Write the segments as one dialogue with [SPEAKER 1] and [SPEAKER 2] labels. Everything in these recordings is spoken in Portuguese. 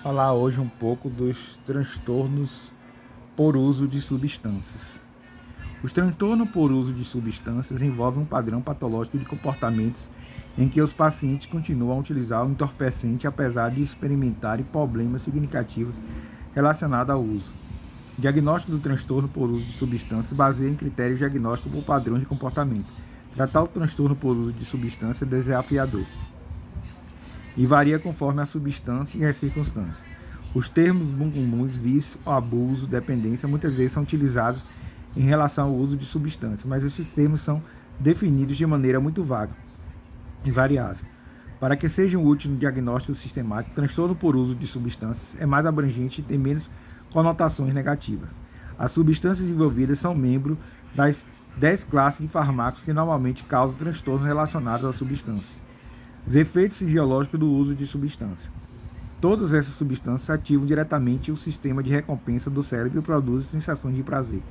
[SPEAKER 1] falar hoje um pouco dos transtornos por uso de substâncias. Os transtornos por uso de substâncias envolvem um padrão patológico de comportamentos em que os pacientes continuam a utilizar o entorpecente apesar de experimentarem problemas significativos relacionados ao uso. O diagnóstico do transtorno por uso de substâncias baseia em critérios diagnósticos por padrões de comportamento. Tratar o transtorno por uso de substância é desafiador e varia conforme a substância e as circunstâncias. Os termos comuns, vício, abuso, dependência, muitas vezes são utilizados em relação ao uso de substâncias, mas esses termos são definidos de maneira muito vaga e variável. Para que sejam úteis no diagnóstico sistemático, o transtorno por uso de substâncias é mais abrangente e tem menos conotações negativas. As substâncias envolvidas são membros das 10 classes de fármacos que normalmente causam transtornos relacionados às substâncias. Os efeitos fisiológicos do uso de substâncias. Todas essas substâncias ativam diretamente o sistema de recompensa do cérebro e produzem sensações de prazer.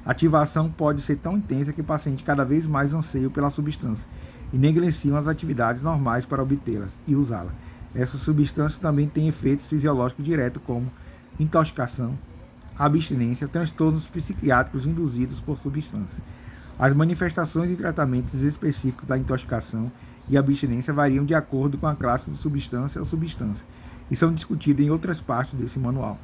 [SPEAKER 1] A ativação pode ser tão intensa que o paciente cada vez mais anseia pela substância e negligenciam as atividades normais para obtê-las e usá-las. Essas substâncias também têm efeitos fisiológicos diretos como intoxicação, abstinência, transtornos psiquiátricos induzidos por substâncias. As manifestações e tratamentos específicos da intoxicação e abstinência variam de acordo com a classe de substância ou substância e são discutidos em outras partes desse manual.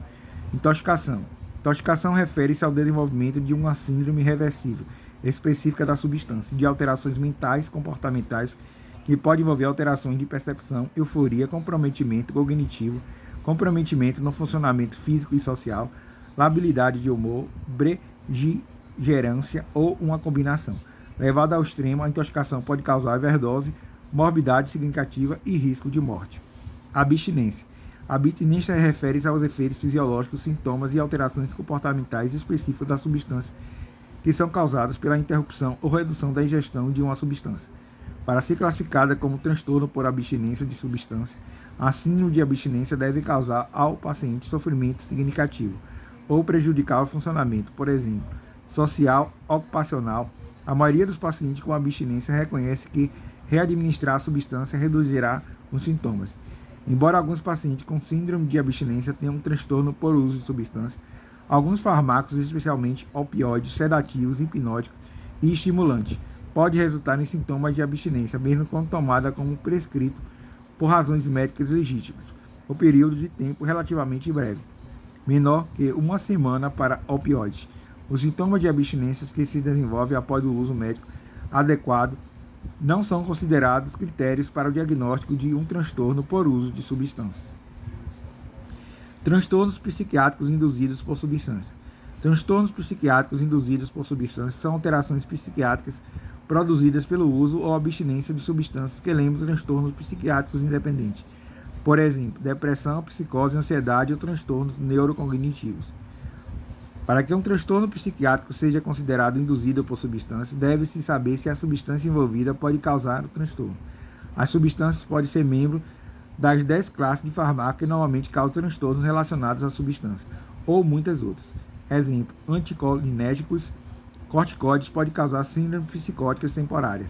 [SPEAKER 1] Intoxicação. Intoxicação refere-se ao desenvolvimento de uma síndrome reversível específica da substância, de alterações mentais, comportamentais, que pode envolver alterações de percepção, euforia, comprometimento cognitivo, comprometimento no funcionamento físico e social, labilidade de humor, beligerância ou uma combinação. Levada ao extremo, a intoxicação pode causar overdose, morbidade significativa e risco de morte. Abstinência. A abstinência refere-se aos efeitos fisiológicos, sintomas e alterações comportamentais específicas da substância que são causadas pela interrupção ou redução da ingestão de uma substância. Para ser classificada como transtorno por abstinência de substância, a síndrome de abstinência deve causar ao paciente sofrimento significativo ou prejudicar o funcionamento, por exemplo, social, ocupacional. A maioria dos pacientes com abstinência reconhece que readministrar a substância reduzirá os sintomas. Embora alguns pacientes com síndrome de abstinência tenham um transtorno por uso de substância, alguns fármacos, especialmente opioides, sedativos, hipnóticos e estimulantes, podem resultar em sintomas de abstinência, mesmo quando tomada como prescrito por razões médicas legítimas. O período de tempo relativamente breve, menor que uma semana para opioides. Os sintomas de abstinência que se desenvolvem após o uso médico adequado não são considerados critérios para o diagnóstico de um transtorno por uso de substâncias. Transtornos psiquiátricos induzidos por substâncias. Transtornos psiquiátricos induzidos por substâncias são alterações psiquiátricas produzidas pelo uso ou abstinência de substâncias que lembram transtornos psiquiátricos independentes. Por exemplo, depressão, psicose, ansiedade ou transtornos neurocognitivos. Para que um transtorno psiquiátrico seja considerado induzido por substância, deve-se saber se a substância envolvida pode causar o transtorno. As substâncias podem ser membros das 10 classes de fármacos que normalmente causam transtornos relacionados à substância, ou muitas outras. Exemplo, anticolinérgicos, corticoides podem causar síndromes psicóticas temporárias.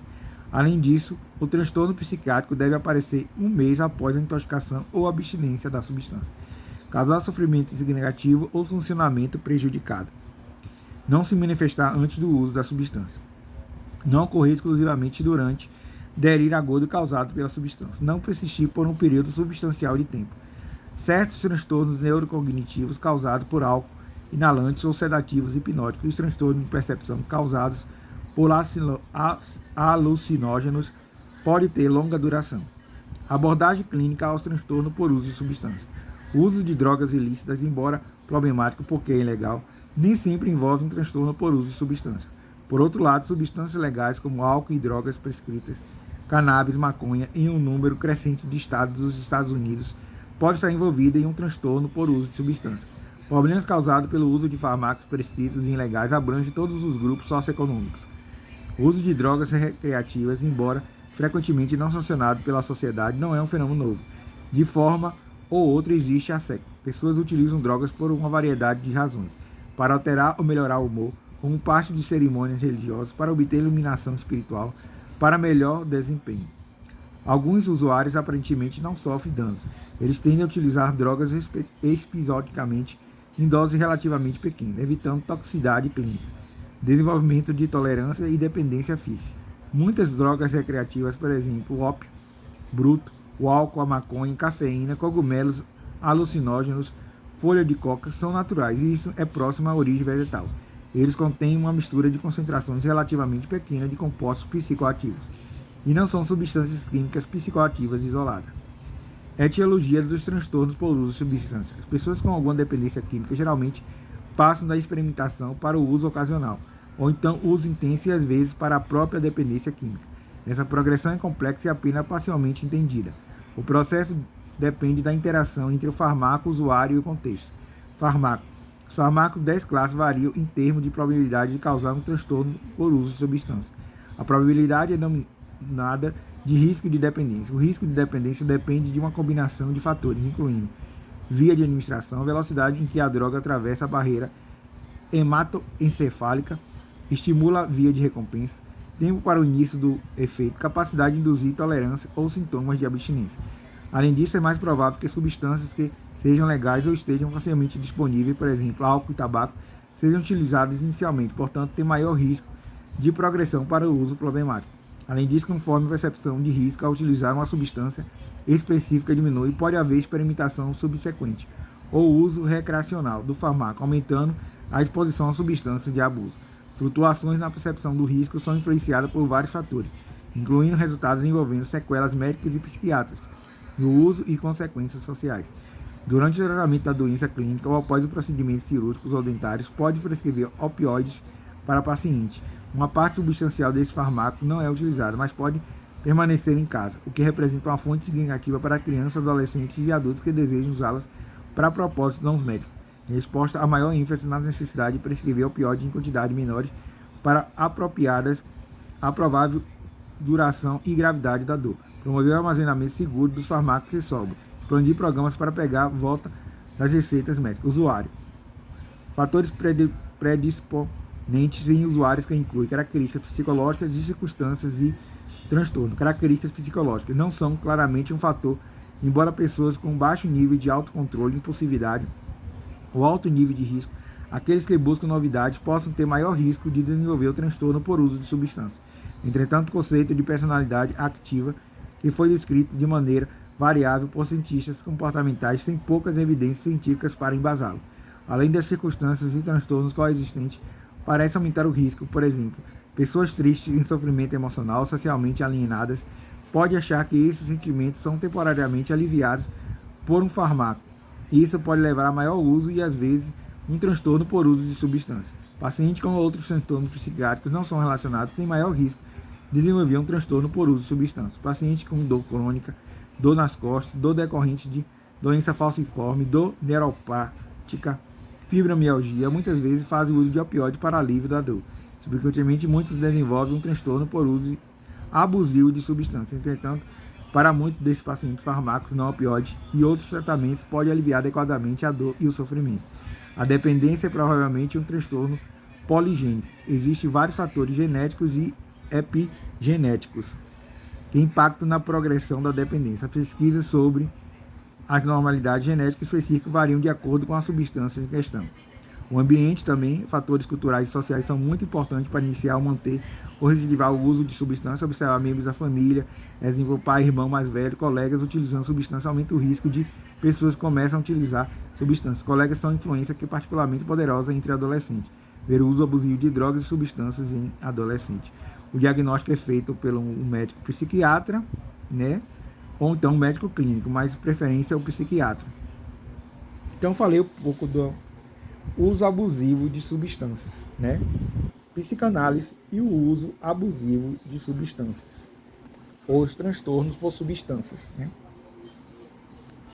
[SPEAKER 1] Além disso, o transtorno psiquiátrico deve aparecer um mês após a intoxicação ou abstinência da substância, causar sofrimento significativo ou funcionamento prejudicado. Não se manifestar antes do uso da substância. Não ocorrer exclusivamente durante delírio agudo causado pela substância. Não persistir por um período substancial de tempo. Certos transtornos neurocognitivos causados por álcool, inalantes ou sedativos hipnóticos e transtornos de percepção causados por alucinógenos podem ter longa duração. Abordagem clínica aos transtornos por uso de substância. O uso de drogas ilícitas, embora problemático porque é ilegal, nem sempre envolve um transtorno por uso de substância. Por outro lado, substâncias legais como álcool e drogas prescritas, cannabis, maconha, em um número crescente de estados dos Estados Unidos, pode estar envolvida em um transtorno por uso de substância. Problemas causados pelo uso de fármacos prescritos e ilegais abrangem todos os grupos socioeconômicos. O uso de drogas recreativas, embora frequentemente não sancionado pela sociedade, não é um fenômeno novo. De forma ou outra existe há séculos. Pessoas utilizam drogas por uma variedade de razões, para alterar ou melhorar o humor, como parte de cerimônias religiosas, para obter iluminação espiritual, para melhor desempenho. Alguns usuários aparentemente não sofrem danos. Eles tendem a utilizar drogas episodicamente em doses relativamente pequenas, evitando toxicidade clínica, desenvolvimento de tolerância e dependência física. Muitas drogas recreativas, por exemplo, o ópio bruto, o álcool, a maconha, cafeína, cogumelos, alucinógenos, folha de coca, são naturais e isso é próximo à origem vegetal. Eles contêm uma mistura de concentrações relativamente pequenas de compostos psicoativos e não são substâncias químicas psicoativas isoladas. Etiologia dos transtornos por uso de substâncias. As pessoas com alguma dependência química geralmente passam da experimentação para o uso ocasional, ou então uso intenso e às vezes para a própria dependência química. Essa progressão é complexa e apenas parcialmente entendida. O processo depende da interação entre o farmaco, o usuário e o contexto. Farmaco. Os fármacos 10 classes variam em termos de probabilidade de causar um transtorno por uso de substância. A probabilidade é denominada de risco de dependência. O risco de dependência depende de uma combinação de fatores, incluindo via de administração, velocidade em que a droga atravessa a barreira hematoencefálica, estimula a via de recompensa, tempo para o início do efeito, capacidade de induzir tolerância ou sintomas de abstinência. Além disso, é mais provável que substâncias que sejam legais ou estejam facilmente disponíveis, por exemplo, álcool e tabaco, sejam utilizadas inicialmente, portanto, tem maior risco de progressão para o uso problemático. Além disso, conforme a percepção de risco ao utilizar uma substância específica diminui, pode haver experimentação subsequente ou uso recreacional do fármaco, aumentando a exposição a substâncias de abuso. Flutuações na percepção do risco são influenciadas por vários fatores, incluindo resultados envolvendo sequelas médicas e psiquiátricas, no uso e consequências sociais. Durante o tratamento da doença clínica ou após o procedimento cirúrgicos ou dentários, pode prescrever opioides para paciente. Uma parte substancial desse fármaco não é utilizada, mas pode permanecer em casa, o que representa uma fonte significativa para crianças, adolescentes e adultos que desejam usá-las para propósitos não médicos. Em resposta a maior ênfase na necessidade de prescrever opioides em quantidades menores para apropriadas a provável duração e gravidade da dor. Promover o armazenamento seguro dos fármacos que sobram. Expandir programas para pegar a volta das receitas médicas. Usuário. Fatores predisponentes em usuários que incluem características psicológicas e circunstâncias e transtorno. Características psicológicas não são claramente um fator, embora pessoas com baixo nível de autocontrole, impulsividade ou alto nível de risco, aqueles que buscam novidades possam ter maior risco de desenvolver o transtorno por uso de substâncias. Entretanto, o conceito de personalidade ativa, que foi descrito de maneira variável por cientistas comportamentais, tem poucas evidências científicas para embasá-lo. Além das circunstâncias e transtornos coexistentes, parece aumentar o risco. Por exemplo, pessoas tristes em sofrimento emocional, socialmente alienadas, podem achar que esses sentimentos são temporariamente aliviados por um fármaco. Isso pode levar a maior uso e, às vezes, um transtorno por uso de substância. Pacientes com outros transtornos psiquiátricos não são relacionados têm maior risco de desenvolver um transtorno por uso de substância. Pacientes com dor crônica, dor nas costas, dor decorrente de doença falciforme, dor neuropática, fibromialgia, muitas vezes fazem uso de opioides para alívio da dor. Subsequentemente, muitos desenvolvem um transtorno por uso abusivo de substâncias. Entretanto, para muitos desses pacientes, fármacos não opioides e outros tratamentos podem aliviar adequadamente a dor e o sofrimento. A dependência é provavelmente um transtorno poligênico. Existem vários fatores genéticos e epigenéticos que impactam na progressão da dependência. As pesquisas sobre as normalidades genéticas específicas variam de acordo com as substâncias em questão. O ambiente também, fatores culturais e sociais são muito importantes para iniciar ou manter ou recidivar o uso de substâncias. Observar membros da família, exemplo, pai, irmão mais velho, colegas utilizando substâncias, aumenta o risco de pessoas que começam a utilizar substâncias. Colegas são influência que é particularmente poderosa entre adolescentes. Ver o uso abusivo de drogas e substâncias em adolescentes. O diagnóstico é feito pelo médico psiquiatra, né? Ou então médico clínico, mas de preferência o psiquiatra. Então falei um pouco do uso abusivo de substâncias, né? Psicanálise e o uso abusivo de substâncias, ou os transtornos por substâncias, né?